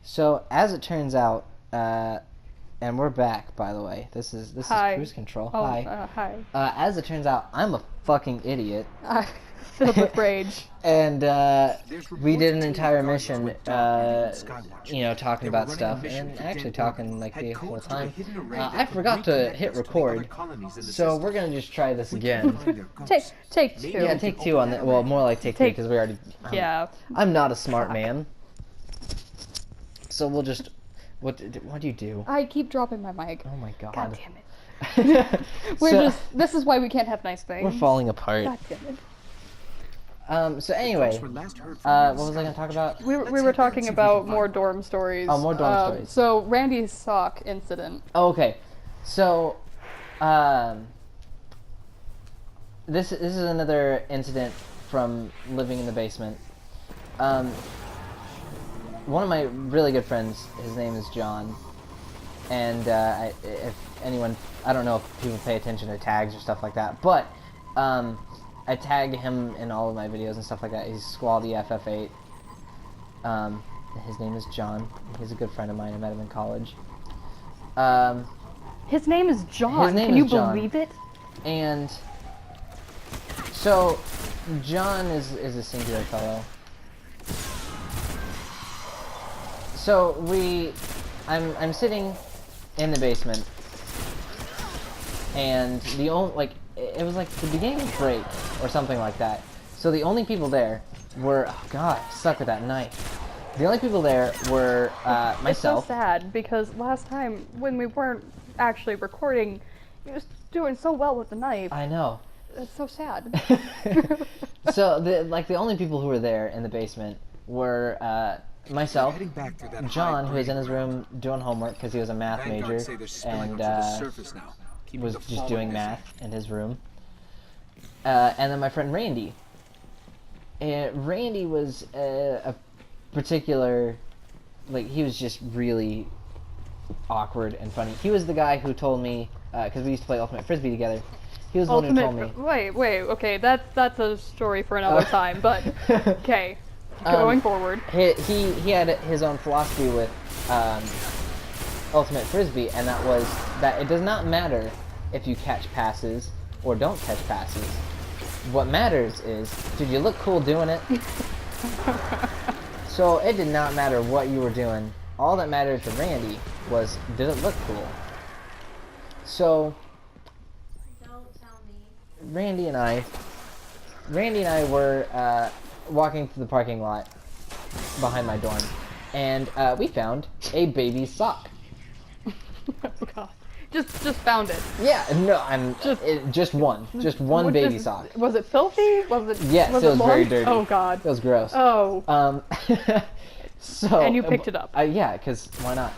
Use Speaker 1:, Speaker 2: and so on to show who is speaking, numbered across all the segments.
Speaker 1: So as it turns out, and we're back, by the way. This is Cruise Control.
Speaker 2: Oh,
Speaker 1: Hi.
Speaker 2: hi.
Speaker 1: As it turns out, I'm a fucking idiot.
Speaker 2: Filled with rage.
Speaker 1: And we did an entire mission, you know, talking about stuff, and actually talking like the whole time. I forgot to hit record, so we're gonna just try this again.
Speaker 2: Take two.
Speaker 1: Yeah, take two on that. Well, more like take three, because we already.
Speaker 2: Yeah.
Speaker 1: I'm not a smart man. So we'll just. What do you do?
Speaker 2: I keep dropping my mic.
Speaker 1: Oh my god.
Speaker 2: God damn it. This is why we can't have nice things.
Speaker 1: We're falling apart.
Speaker 2: God damn it.
Speaker 1: So anyway, what was I gonna talk about?
Speaker 2: We were talking about more dorm stories.
Speaker 1: Oh, more dorm stories.
Speaker 2: So Randy's sock incident.
Speaker 1: Oh, okay. So, this is another incident from living in the basement. One of my really good friends, his name is John, and if anyone, I don't know if people pay attention to tags or stuff like that, but I tag him in all of my videos and stuff like that. He's Squally FF8. His name is John. He's a good friend of mine. I met him in college.
Speaker 2: His name is John.
Speaker 1: His name
Speaker 2: Can you
Speaker 1: is John.
Speaker 2: believe it?
Speaker 1: And so John is a singular fellow. So I'm sitting in the basement, and the only it was like the beginning of break or something like that. So the only people there were, oh god, I suck with that knife. The only people there were myself.
Speaker 2: It's so sad because last time when we weren't actually recording, you was doing so well with the knife.
Speaker 1: I know.
Speaker 2: It's so sad.
Speaker 1: So the only people who were there in the basement were myself, John, who was in his room doing homework because he was a math major and was just doing math in his room, and then my friend Randy. And Randy was a particular, he was just really awkward and funny. He was the guy who told me, because we used to play Ultimate Frisbee together, he was the one who told me...
Speaker 2: Wait, okay, that's a story for another time, but, okay, going forward.
Speaker 1: He had his own philosophy with Ultimate Frisbee, and that was that it does not matter if you catch passes or don't catch passes. What matters is, did you look cool doing it? So it did not matter what you were doing. All that mattered to Randy was, did it look cool? So
Speaker 3: Don't tell me.
Speaker 1: Randy and I were walking through the parking lot behind my dorm, and we found a baby's sock.
Speaker 2: Oh god. Just found it.
Speaker 1: Yeah, no, just one baby sock.
Speaker 2: Was it filthy? Was it?
Speaker 1: Yes, it was very dirty.
Speaker 2: Oh god.
Speaker 1: It was gross.
Speaker 2: Oh.
Speaker 1: So.
Speaker 2: And you picked it up.
Speaker 1: Yeah, because why not?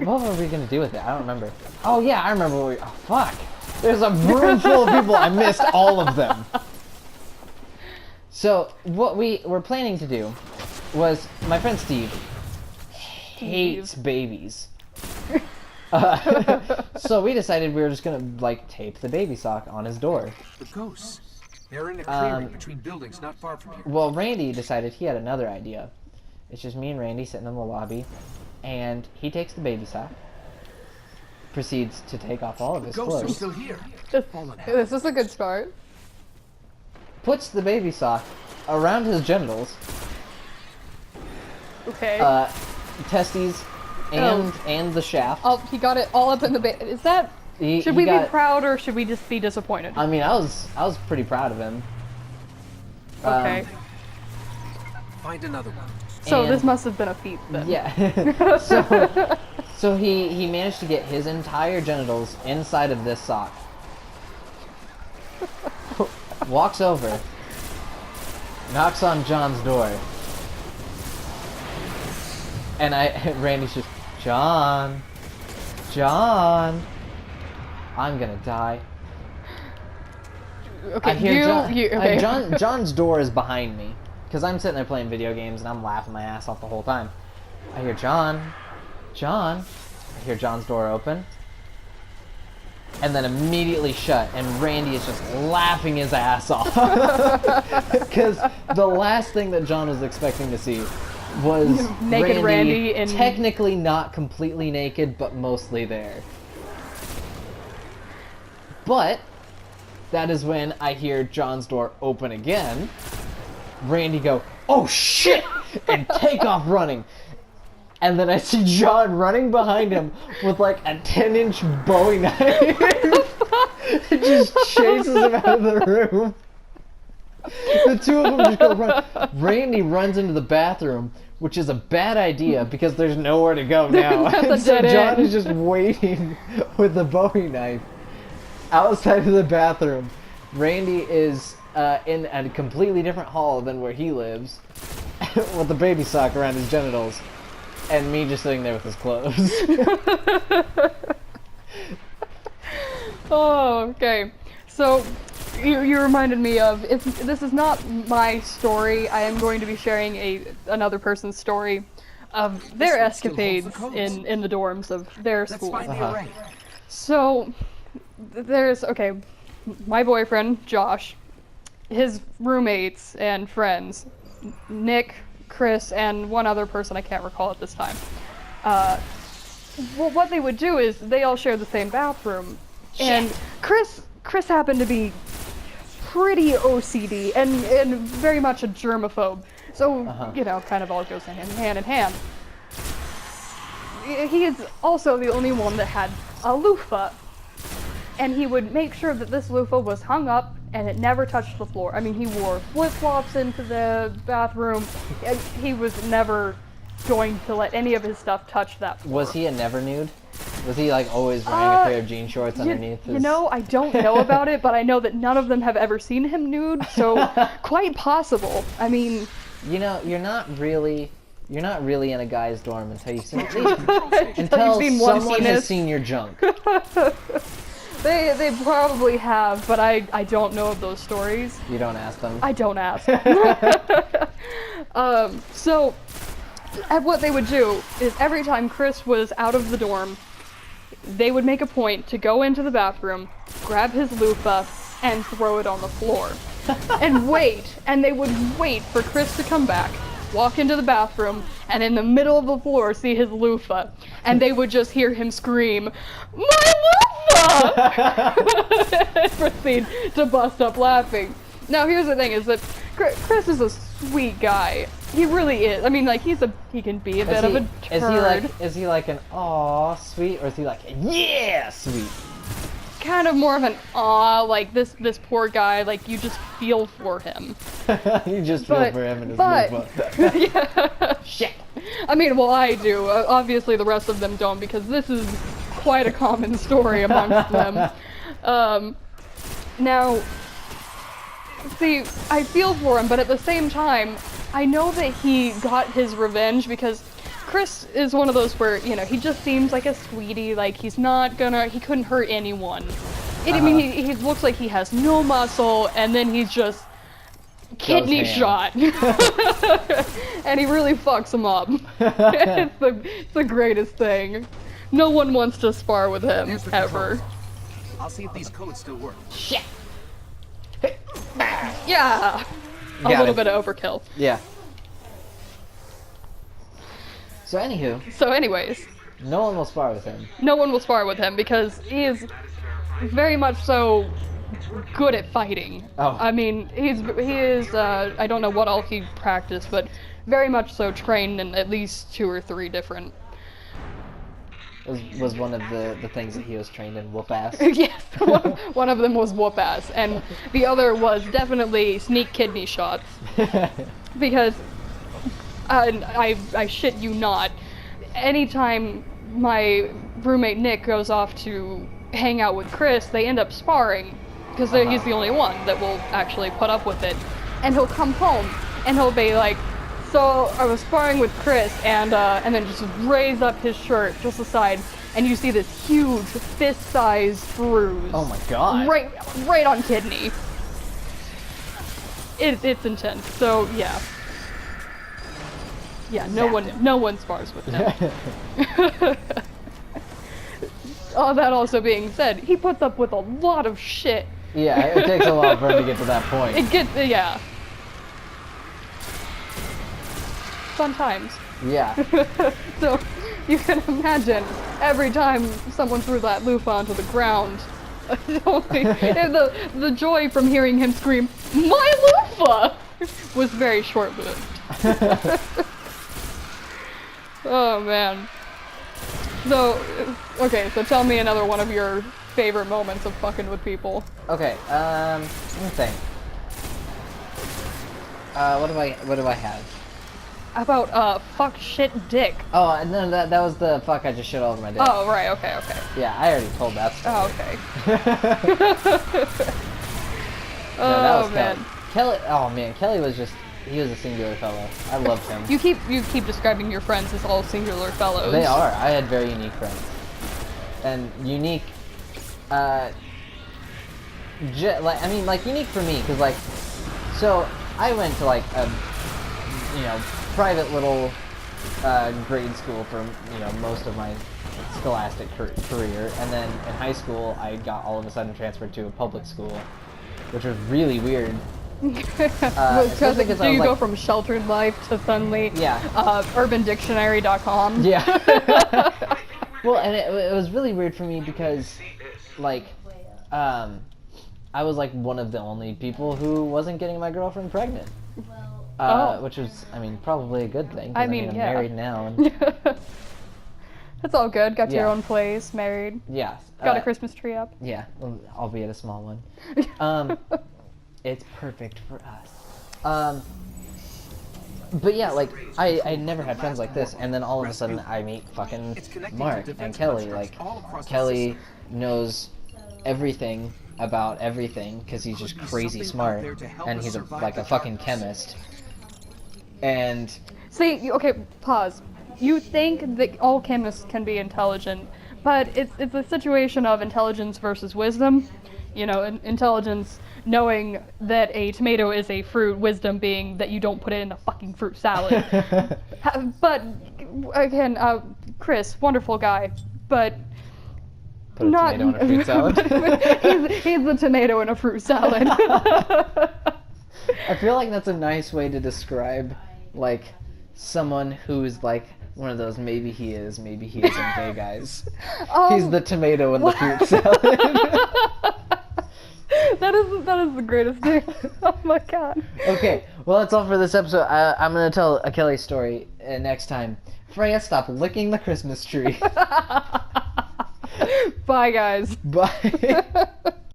Speaker 1: What were we gonna do with it? I don't remember. Oh yeah, I remember. Oh fuck! There's a room full of people. I missed all of them. So what we were planning to do was, my friend Steve hates babies. So we decided we were just gonna tape the baby sock on his door.
Speaker 4: The ghosts. They're in a clearing between buildings not far from here.
Speaker 1: Well, Randy decided he had another idea. It's just me and Randy sitting in the lobby, and he takes the baby sock, proceeds to take off all of his
Speaker 4: Ghosts are
Speaker 1: clothes,
Speaker 4: still here.
Speaker 2: This is a good start.
Speaker 1: puts the baby sock around his genitals,
Speaker 2: Okay.
Speaker 1: testes, and the shaft.
Speaker 2: Oh, he got it all up in the bed. Is that? Should we be proud or should we just be disappointed?
Speaker 1: I mean, I was pretty proud of him.
Speaker 2: Okay.
Speaker 4: Find another one.
Speaker 2: So
Speaker 1: and-
Speaker 2: this must have been a feat then.
Speaker 1: Yeah. So he managed to get his entire genitals inside of this sock. Walks over, knocks on John's door, and Randy's just, John, I'm gonna die.
Speaker 2: Okay.
Speaker 1: I hear
Speaker 2: Okay.
Speaker 1: John's door is behind me, because I'm sitting there playing video games and I'm laughing my ass off the whole time. I hear John. I hear John's door open, and then immediately shut, and Randy is just laughing his ass off. Because the last thing that John was expecting to see was
Speaker 2: Naked Randy and-
Speaker 1: technically not completely naked, but mostly there. But that is when I hear John's door open again. Randy go, "Oh shit!" and take off running. And then I see John running behind him with like a 10-inch Bowie knife. It just chases him out of the room. The two of them just go run. Randy runs into the bathroom, which is a bad idea because there's nowhere to go now. And so John is just waiting with the Bowie knife outside of the bathroom. Randy is in a completely different hall than where he lives, with the baby sock around his genitals, and me just sitting there with his clothes.
Speaker 2: Oh, okay. So, you reminded me of, this is not my story. I am going to be sharing another person's story of their escapades in the dorms of their school. So, okay, my boyfriend, Josh, his roommates and friends, Nick, Chris, and one other person I can't recall at this time. Well, what they would do is they all shared the same bathroom, and Chris happened to be pretty OCD and very much a germaphobe. So you know, kind of all goes hand in hand. He is also the only one that had a loofah, and he would make sure that this loofah was hung up and it never touched the floor. I mean, he wore flip-flops into the bathroom. He was never going to let any of his stuff touch that floor.
Speaker 1: Was he a never nude? Was he like always wearing a pair of jean shorts underneath his...
Speaker 2: You know, I don't know about it, but I know that none of them have ever seen him nude, so quite possible. I mean...
Speaker 1: You know, you're not really in a guy's dorm until you see until someone has seen your junk.
Speaker 2: They probably have, but I don't know of those stories.
Speaker 1: You don't ask them?
Speaker 2: I don't ask. So, what they would do is every time Chris was out of the dorm, they would make a point to go into the bathroom, grab his loofah, and throw it on the floor. And wait, and they would wait for Chris to come back, walk into the bathroom, and in the middle of the floor see his loofah, and they would just hear him scream, "My loofah!" and proceed to bust up laughing. Now here's the thing, is that Chris is a sweet guy. He really is. I mean, like, he can be a bit of a turd.
Speaker 1: Is he like an aw sweet, or is he like a yeah sweet?
Speaker 2: Kind of more of an aw, like this poor guy, like you just feel for him.
Speaker 1: You just feel for him and his loofah.
Speaker 2: Yeah.
Speaker 1: Shit.
Speaker 2: I mean, well, I do. Obviously, the rest of them don't, because this is quite a common story amongst them. Now, see, I feel for him, but at the same time, I know that he got his revenge because Chris is one of those where, you know, he just seems like a sweetie, like he couldn't hurt anyone. I mean, he looks like he has no muscle, and then he's just kidney shot. And he really fucks him up. It's the greatest thing. No one wants to spar with him, ever.
Speaker 4: I'll see if these codes still work.
Speaker 1: Shit.
Speaker 2: Yeah. A little bit of overkill.
Speaker 1: Yeah. So
Speaker 2: anyways.
Speaker 1: No one will spar with him.
Speaker 2: No one will spar with him because he is very much so good at fighting.
Speaker 1: Oh.
Speaker 2: I mean, he is, I don't know what all he practiced, but very much so trained in at least 2 or 3 different...
Speaker 1: Was one of the things that he was trained in whoop-ass?
Speaker 2: Yes, one of them was whoop-ass, and the other was definitely sneak kidney shots. Because, I shit you not, anytime my roommate Nick goes off to hang out with Chris, they end up sparring, because he's the only one that will actually put up with it. And he'll come home, and he'll be like, "So I was sparring with Chris," and then just raise up his shirt just aside, and you see this huge fist-sized bruise.
Speaker 1: Oh my god!
Speaker 2: Right on kidney. It's intense. So yeah. Yeah, no one spars with him. All that also being said, he puts up with a lot of shit.
Speaker 1: Yeah, it takes a lot for him to get to that point.
Speaker 2: Yeah. fun times.
Speaker 1: Yeah.
Speaker 2: So you can imagine every time someone threw that loofah onto the ground, the joy from hearing him scream, "My loofah!" was very short-lived. Oh man. So, okay, so tell me another one of your favorite moments of fucking with people.
Speaker 1: Okay, let me think. What do I have?
Speaker 2: About, fuck, shit, dick.
Speaker 1: Oh, no, that was the fuck I just shit all over my dick.
Speaker 2: Oh, right, okay.
Speaker 1: Yeah, I already told that story.
Speaker 2: Oh, okay.
Speaker 1: No, that was
Speaker 2: man.
Speaker 1: Kelly. Oh man, Kelly was he was a singular fellow. I loved him.
Speaker 2: You keep describing your friends as all singular fellows.
Speaker 1: They are. I had very unique friends. And unique, unique for me, because, like, so I went to, like, a, private little grade school for, most of my scholastic career, and then in high school I got all of a sudden transferred to a public school, which was really weird.
Speaker 2: Because you go from sheltered life to suddenly UrbanDictionary.com.
Speaker 1: Yeah. Well, and it was really weird for me because, like, I was like one of the only people who wasn't getting my girlfriend pregnant. Which was, probably a good thing. I'm married now. And
Speaker 2: That's all good. Got your own place, married.
Speaker 1: Yeah.
Speaker 2: Got a Christmas tree up.
Speaker 1: Yeah, albeit a small one. It's perfect for us. But yeah, like, I never had friends like this, and then all of a sudden I meet fucking Mark and Kelly. Like, Kelly knows everything about everything, because he's just crazy smart, and he's a fucking chemist. And...
Speaker 2: See, okay, pause. You think that all chemists can be intelligent, but it's a situation of intelligence versus wisdom. Intelligence knowing that a tomato is a fruit, wisdom being that you don't put it in a fucking fruit salad. But, again, Chris, wonderful guy, but...
Speaker 1: Put a tomato in a fruit salad?
Speaker 2: he's a tomato in a fruit salad.
Speaker 1: I feel like that's a nice way to describe, like, someone who's, like, one of those maybe he is, maybe he isn't gay guys. He's the tomato in the fruit salad.
Speaker 2: That is the greatest thing. Oh my god.
Speaker 1: Okay, well that's all for this episode. I'm gonna tell a Kelly story next time. Freya, stop licking the Christmas tree.
Speaker 2: Bye guys.
Speaker 1: Bye.